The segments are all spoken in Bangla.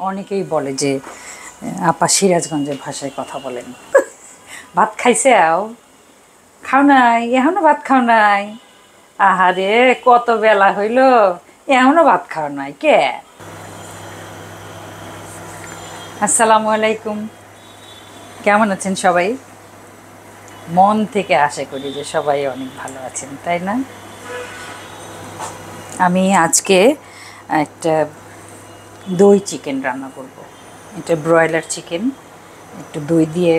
অনেকেই বলে যে আপা সিরাজগঞ্জের ভাষায় কথা বলেন। ভাত খাইছে খাও নাই, এখনো ভাত খাও নাই? আহারে কত বেলা হইল, এখনো ভাত খাও নাই কে? আসসালামু আলাইকুম, কেমন আছেন সবাই? মন থেকে আশা করি যে সবাই অনেক ভালো আছেন, তাই না? আমি আজকে একটা দই চিকেন রান্না করব। এটা ব্রয়লার চিকেন, একটু দই দিয়ে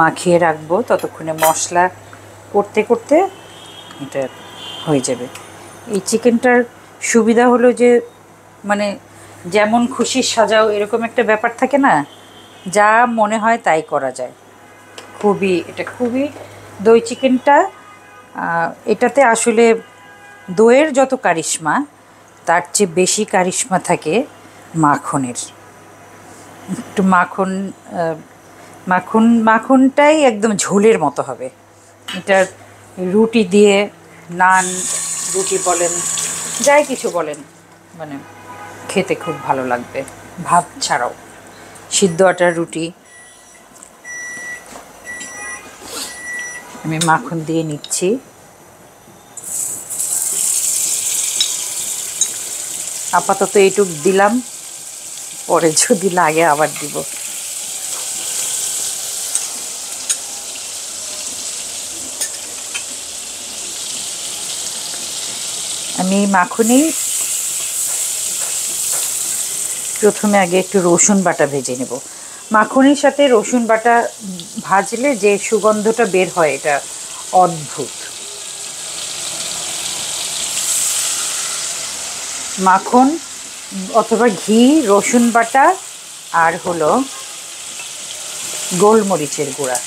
মাখিয়ে রাখবো, ততক্ষণে মশলা করতে করতে এটা হয়ে যাবে। এই চিকেনটার সুবিধা হলো যে মানে যেমন খুশি সাজাও এরকম একটা ব্যাপার থাকে না, যা মনে হয় তাই করা যায়। এটা খুবই দই চিকেনটা, এটাতে আসলে দইয়ের যত কারিশমা তার চেয়ে বেশি কারিশমা থাকে মাখনের। একটু মাখনটাই একদম ঝোলের মতো হবে। এটার রুটি দিয়ে, নান রুটি বলেন, যাই কিছু বলেন, মানে খেতে খুব ভালো লাগবে, ভাত ছাড়াও। সিদ্ধ আটার রুটি আমি মাখন দিয়ে নিচ্ছি। আপাতত এইটুক দিলাম, পরে যদি লাগে আবার দিব। আমি মাখনেই প্রথমে আগে একটু রসুন বাটা ভেজে নেব। মাখনের সাথে রসুন বাটা ভাজলে যে সুগন্ধটা বের হয়, এটা অদ্ভুত। মাখন অথবা ঘি, রসুন বাটা আর হলো গোলমরিচের গুঁড়া।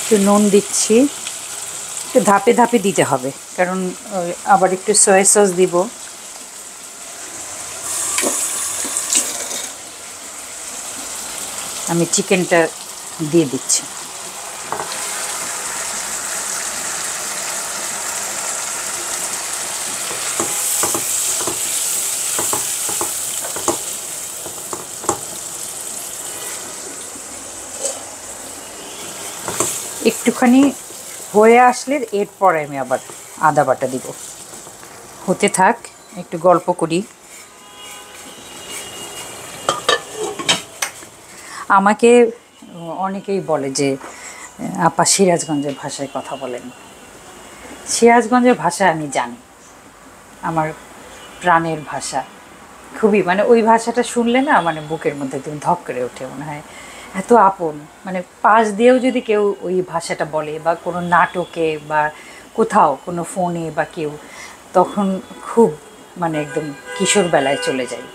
একটু নুন দিচ্ছি, একটু ধাপে ধাপে দিতে হবে, কারণ আবার একটু সয়া সস দিব। আমি চিকেনটা দিয়ে দিচ্ছি। একটুখানি হয়ে আসলে এরপরে আমি আবার আদা বাটা দিব। হতে থাক, একটু গল্প করি। আমাকে অনেকেই বলে যে আপা সিরাজগঞ্জের ভাষায় কথা বলেন। সিরাজগঞ্জের ভাষা আমি জানি, আমার প্রাণের ভাষা। খুবই ওই ভাষাটা শুনলে না বুকের মধ্যে একদম ধক করে ওঠে, মনে হয় এত আপন। পাশ দিয়েও যদি কেউ ওই ভাষাটা বলে, বা কোনো নাটকে বা কোথাও কোনো ফোনে বা কেউ, তখন খুব একদম কিশোর বেলায় চলে যাই।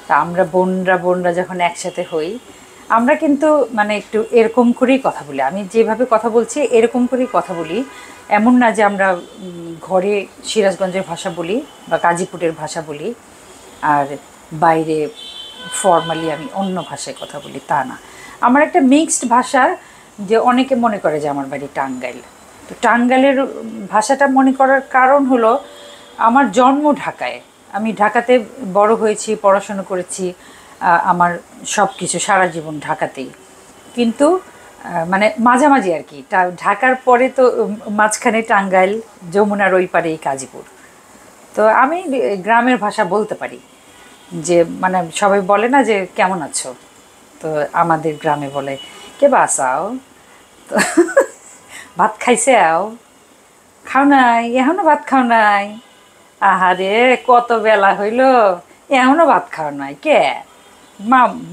তা আমরা বোনরা যখন একসাথে হই, আমরা কিন্তু একটু এরকম করেই কথা বলি। আমি যেভাবে কথা বলছি এরকম করেই কথা বলি। এমন না যে আমরা ঘরে সিরাজগঞ্জের ভাষা বলি বা গাজীপুরের ভাষা বলি আর বাইরে ফর্মালি আমি অন্য ভাষায় কথা বলি, তা না। আমার একটা মিক্সড ভাষা, যে অনেকে মনে করে যে আমার বাড়ি টাঙ্গাইল। তো টাঙ্গাইলের ভাষাটা মনে করার কারণ হলো আমার জন্ম ঢাকায়, আমি ঢাকাতে বড় হয়েছি, পড়াশুনো করেছি, আমার সব কিছু সারা জীবন ঢাকাতেই। কিন্তু মাঝামাঝি আর কি, ঢাকার পরে তো মাঝখানে টাঙ্গাইল, যমুনার ওই পারেই গাজীপুর। তো আমি গ্রামের ভাষা বলতে পারি। যে সবাই বলে না যে কেমন আছো, তো আমাদের গ্রামে বলে কে বাসাও, তো ভাত খাইছে খাও নাই, এখনো ভাত খাও নাই? আহারে কত বেলা হইল, এখনো ভাত খাও নাই কে?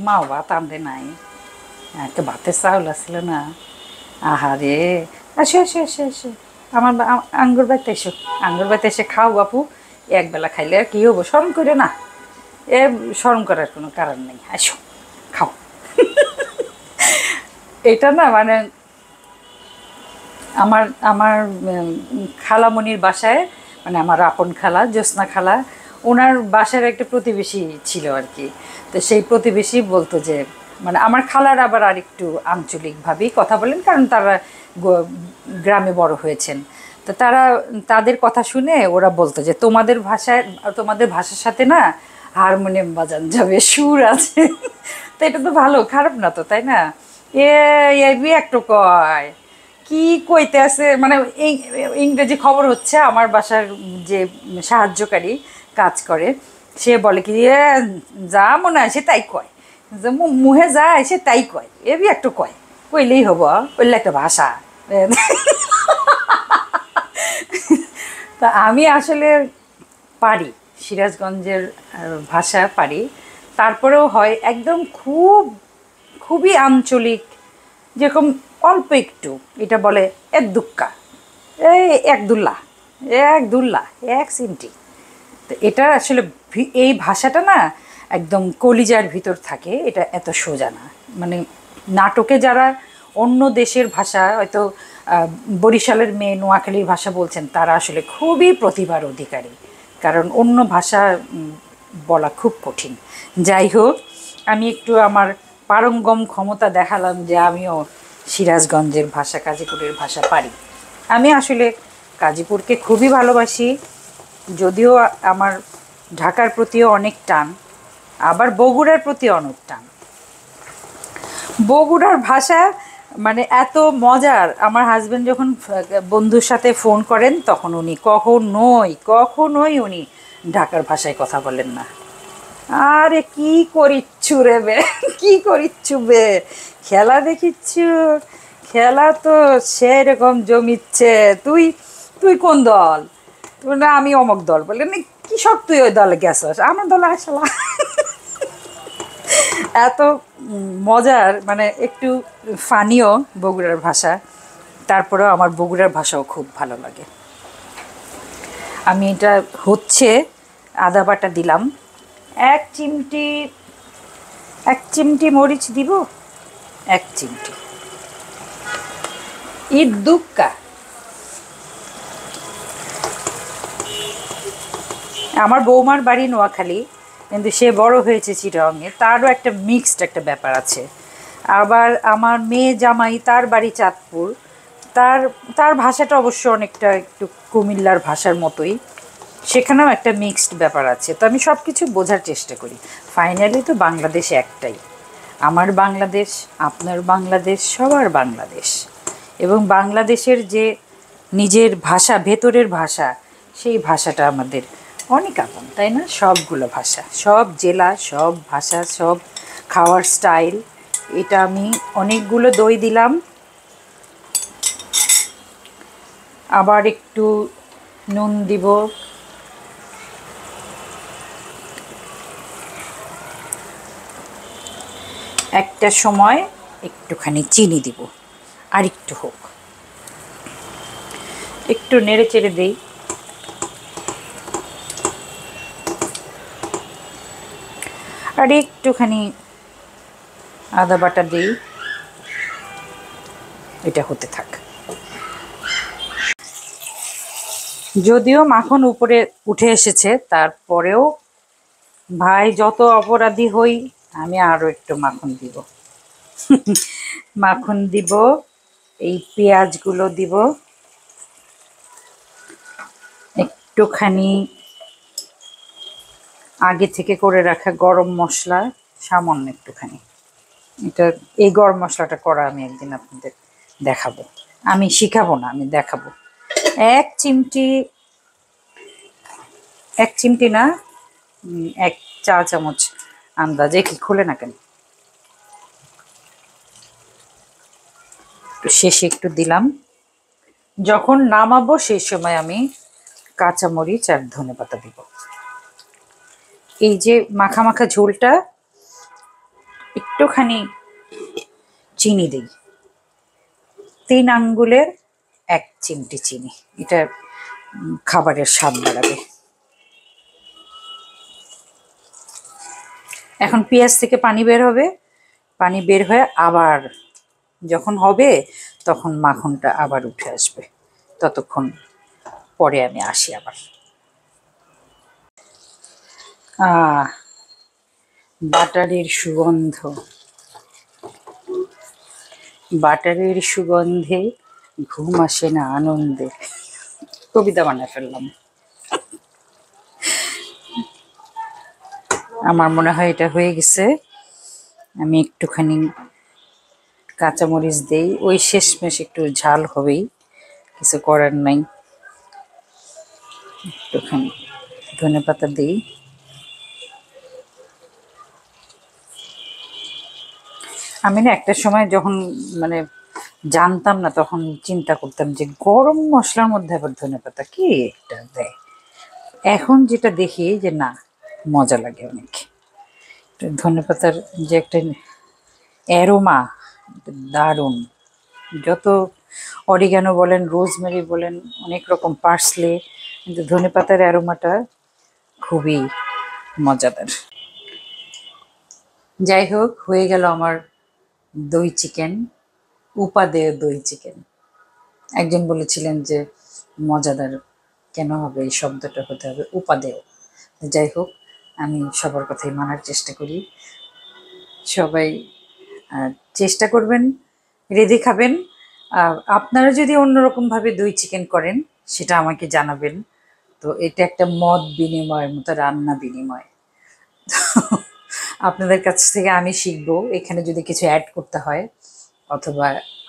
মাও ভাত আনতে নাই, একটা ভাতের চাউল আসছিল না? আহারে আসো এসো এসো এসো, আমার আঙ্গুর বাড়িতে এসো, আঙ্গুর বাড়িতে এসে খাও বাপু, একবেলা খাইলে আর কী হবো, শরম করে না? শরম করার কোনো কারণ নেই, আসো খাও। এটা না আমার আমার খালামণির বাসায়, আমার আপন খালা জ্যোৎস্না খালা, ওনার বাসার একটা প্রতিবেশী ছিল আর কি। তো সেই প্রতিবেশী বলতো যে মানে আমার খালার আবার আরেকটু আঞ্চলিকভাবেই কথা বলেন, কারণ তারা গ্রামে বড় হয়েছেন। তো তাদের কথা শুনে ওরা বলতো যে তোমাদের ভাষার সাথে না হারমোনিয়াম বাজান যাবে, সুর আছে। তো এটা তো ভালো, খারাপ না তো, তাই না? এবি একটু কয় কি কইতে আছে, মানে এই ইংরেজি খবর হচ্ছে। আমার বাসার যে সাহায্যকারী কাজ করে সে বলে কি যা মনে হয় সে তাই কয়, যে মুহে যায় সে তাই কয়, এবি একটু কয়, কইলেই হবো, কইলে একটা ভাষা। তা আমি আসলে পারি, সিরাজগঞ্জের ভাষা পারি। তারপরেও হয় একদম খুবই আঞ্চলিক, যেরকম অল্প একটু এটা বলে এক দুক্কা, এই এক দুল্লা এক সিমটি। তো এটা আসলে এই ভাষাটা না একদম কলিজার ভিতর থাকে, এটা এত সোজা না। মানে নাটকে যারা অন্য দেশের ভাষা, হয়তো বরিশালের মেয়ে নোয়াখালীর ভাষা বলছেন, তারা আসলে খুবই প্রতিভার অধিকারী, কারণ অন্য ভাষা বলা খুব কঠিন। যাই হোক, আমি একটু আমার পারঙ্গম ক্ষমতা দেখালাম যে আমিও সিরাজগঞ্জের ভাষা, গাজীপুরের ভাষা পারি। আমি আসলে গাজীপুরকে খুবই ভালোবাসি, যদিও আমার ঢাকার প্রতিও অনেক টান, আবার বগুড়ার প্রতি অনেক টান। বগুড়ার ভাষা মানে এত মজার, আমার হাজব্যান্ড যখন বন্ধুর সাথে ফোন করেন তখন উনি কখনোই উনি ঢাকার ভাষায় কথা বলেন না। আরে কি করিচ্ছু রে বে, কি করিচ্ছু বে, খেলা দেখিচ্ছু, খেলা তো সেরকম জমিচ্ছে। তুই তুই কোন দল? না আমি অমক দল। বলে না কি সব তুই ওই দলে গেছস, আমার দলে আসলা। এত মজার, মানে একটু ফানিও বগুড়ার ভাষা। তারপরেও আমার বগুড়ার ভাষাও খুব ভালো লাগে। আমি এটা হচ্ছে আদা বাটা দিলাম, এক চিমটি মরিচ দিব, এক চিমটি ঈদ দুক্কা। আমার বৌমার বাড়ি নোয়াখালী, কিন্তু সে বড় হয়েছে চিটাগাংয়ে, তারও একটা মিক্সড একটা ব্যাপার আছে। আবার আমার মেয়ে জামাই তার বাড়ি চাঁদপুর, তার তার ভাষাটা অবশ্য অনেকটা একটু কুমিল্লার ভাষার মতোই, সেখানেও একটা মিক্সড ব্যাপার আছে। তো আমি সব কিছু বোঝার চেষ্টা করি। ফাইনালি তো বাংলাদেশ একটাই, আমার বাংলাদেশ, আপনার বাংলাদেশ, সবার বাংলাদেশ। এবং বাংলাদেশের যে নিজের ভাষা, ভেতরের ভাষা, সেই ভাষাটা আমাদের অনেক আপন, তাই না? সবগুলো ভাষা, সব জেলা, সব ভাষা, সব খাওয়ার স্টাইল। এটা আমি অনেকগুলো দই দিলাম, আবার একটু নুন দিব, একটা সময় একটুখানি চিনি দিব, আর একটু হোক, একটু নেড়ে চেড়ে দিই। আর একটুখানি আদা বাটা দিই, এটা হতে থাক। যদিও মাখন উপরে উঠে এসেছে, তারপরেও ভাই যত অপরাধী হই, আমি আরও একটু মাখন দিব। মাখন দিব, এই পেঁয়াজগুলো দিব, একটুখানি আগে থেকে করে রাখা গরম মশলা, সামান্য একটুখানি। এই গরম মশলাটা করা আমি একদিন আপনাদের দেখাবো। আমি শিখাবো না, আমি দেখাবো। এক চিমটি না, 1 চা চামচ আন্দাজে। কি খুলে না কেন? শেষে একটু দিলাম। যখন নামাবো সেই সময় আমি কাঁচামরিচ আর ধনেপাতা দিব। এই যে মাখা মাখা ঝোলটা, একটুখানি চিনি দিই, 3 আঙ্গুলের 1 চিমটি চিনি। এটা খাবারের স্বাদ বাড়াবে। এখন পেঁয়াজ থেকে পানি বের হবে, পানি বের হয়ে আবার যখন হবে তখন মাখনটা আবার উঠে আসবে। ততক্ষণ পরে আমি আসি আবার। আহ বাটারের সুগন্ধ, বাটারের সুগন্ধে ঘুম আসে না আনন্দে, কবিতা বানায় ফেললাম। আমার মনে হয় এটা হয়ে গেছে। আমি একটুখানি কাঁচামরিচ দেই, ওই শেষমেশ একটু ঝাল হবেই, কিছু করার নাই। একটুখানি ধনেপাতা দিই। আমি না একটা সময় যখন মানে জানতাম না, তখন চিন্তা করতাম যে গরম মশলার মধ্যে আবার ধনেপাতা কি একটা দেয়। এখন যেটা দেখি যে না, মজা লাগে অনেক। ধনেপাতার যে একটা অ্যারোমা, দারুণ। যত অরিগানো বলেন, রোজমেরি বলেন, অনেক রকম পার্সলে, কিন্তু ধনেপাতার অ্যারোমাটা খুবই মজাদার। যাই হোক, হয়ে গেল আমার দই চিকেন, উপাদেয় দই চিকেন। একজন বলেছিলেন যে মজাদার কেন হবে, এই শব্দটা হতে হবে উপাদেয়। যাই হোক, আমি সবার কথাই মানার চেষ্টা করি। সবাই চেষ্টা করবেন, রেঁধে খাবেন। আপনারা যদি অন্যরকমভাবে দই চিকেন করেন সেটা আমাকে জানাবেন। তো এটা একটা মত বিনিময়ের মতো, রান্না বিনিময়। আপনাদের কাছ থেকে আমি শিখবো, এখানে যদি কিছু অ্যাড করতে হয়, অথবা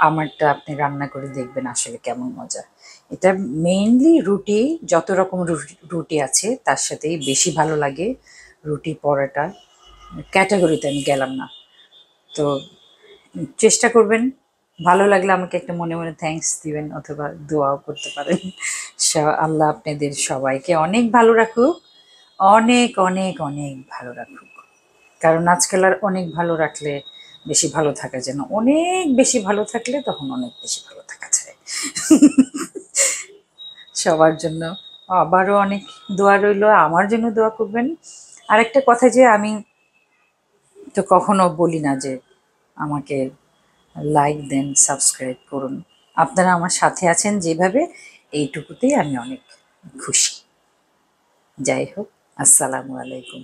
আমারটা আপনি রান্না করে দেখবেন আসলে কেমন মজা। এটা মেইনলি রুটি, যত রকম রুটি আছে তার সাথেই বেশি ভালো লাগে। রুটি পরোটা ক্যাটাগরিতে আমি গেলাম না। তো চেষ্টা করবেন, ভালো লাগলে আমাকে একটা মনে মনে থ্যাঙ্কস দিবেন, অথবা দোয়াও করতে পারেন। আল্লাহ আপনাদের সবাইকে অনেক ভালো রাখুক, অনেক অনেক অনেক ভালো রাখুক। কারণ আজকাল আর অনেক ভালো রাখলে বেশি ভালো থাকা যায় না, অনেক বেশি ভালো থাকলে তখন অনেক বেশি ভালো থাকা যায়। সবার জন্য আবারও অনেক দোয়া রইল, আমার জন্য দোয়া করবেন। আরেকটা কথা, যে আমি তো কখনো বলি না যে আমাকে লাইক দেন, সাবস্ক্রাইব করুন। আপনারা আমার সাথে আছেন যেভাবে, এইটুকুতেই আমি অনেক খুশি। যাই হোক, আসসালামু আলাইকুম।